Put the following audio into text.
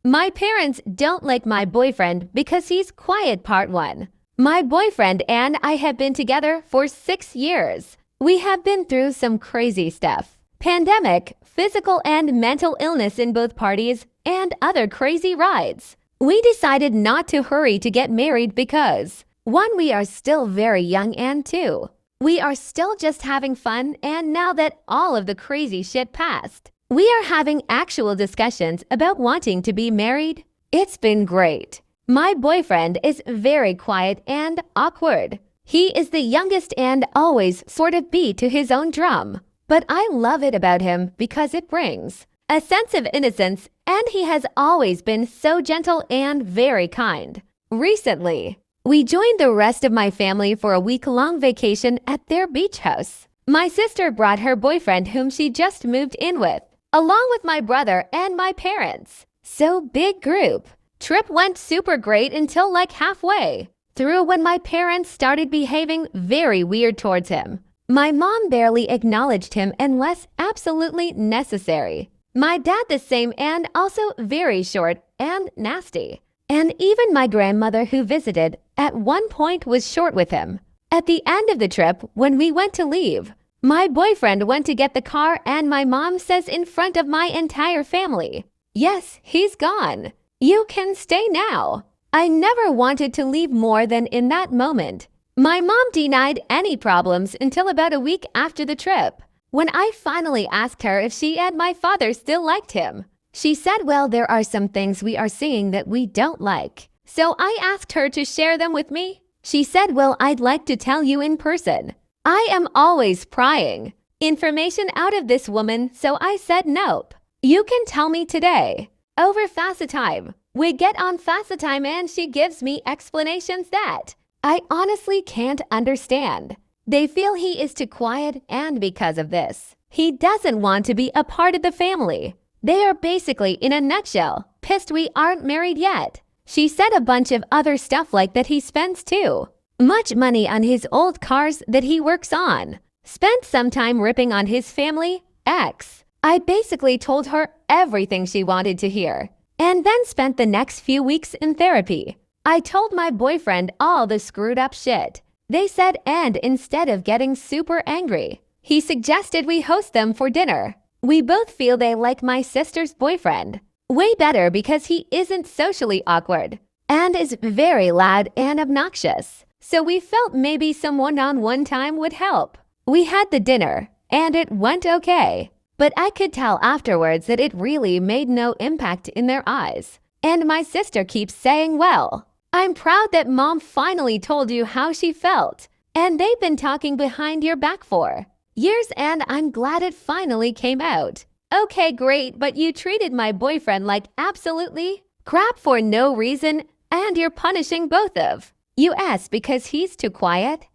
My parents don't like my boyfriend because he's quiet. Part 1. My boyfriend and I have been together for 6 years. We have been through some crazy stuff. Pandemic, physical and mental illness in both parties, and other crazy rides. We decided not to hurry to get married because 1. We are still very young, and 2. We are still just having fun, and now that all of the crazy shit passed, we are having actual discussions about wanting to be married. It's been great. My boyfriend is very quiet and awkward. He is the youngest and always sort of beat to his own drum. But I love it about him because it brings a sense of innocence, and he has always been so gentle and very kind. Recently, we joined the rest of my family for a week-long vacation at their beach house. My sister brought her boyfriend whom she just moved in with, along with my brother and my parents. So big group. Trip went super great until like halfway through when my parents started behaving very weird towards him. My mom barely acknowledged him unless absolutely necessary. My dad the same, and also very short and nasty. And even my grandmother who visited at one point was short with him. At the end of the trip, when we went to leave, my boyfriend went to get the car and my mom says in front of my entire family, "Yes, he's gone. You can stay now." I never wanted to leave more than in that moment. My mom denied any problems until about a week after the trip, when I finally asked her if she and my father still liked him. She said, well, there are some things we are seeing that we don't like. So I asked her to share them with me. She said, well, I'd like to tell you in person. I am always prying information out of this woman, so I said nope. You can tell me today. Over FaceTime. We get on FaceTime and she gives me explanations that I honestly can't understand. They feel he is too quiet, and because of this, he doesn't want to be a part of the family. They are basically, in a nutshell, pissed we aren't married yet. She said a bunch of other stuff like that he spends too much money on his old cars that he works on. Spent some time ripping on his family, ex. I basically told her everything she wanted to hear, and then spent the next few weeks in therapy. I told my boyfriend all the screwed up shit they said, and instead of getting super angry, he suggested we host them for dinner. We both feel they like my sister's boyfriend way better because he isn't socially awkward and is very loud and obnoxious. So we felt maybe some one-on-one time would help. We had the dinner and it went okay, but I could tell afterwards that it really made no impact in their eyes. And my sister keeps saying, well, I'm proud that mom finally told you how she felt, and they've been talking behind your back for years, and I'm glad it finally came out. Okay, great, but you treated my boyfriend like absolutely crap for no reason, and you're punishing both of us because he's too quiet.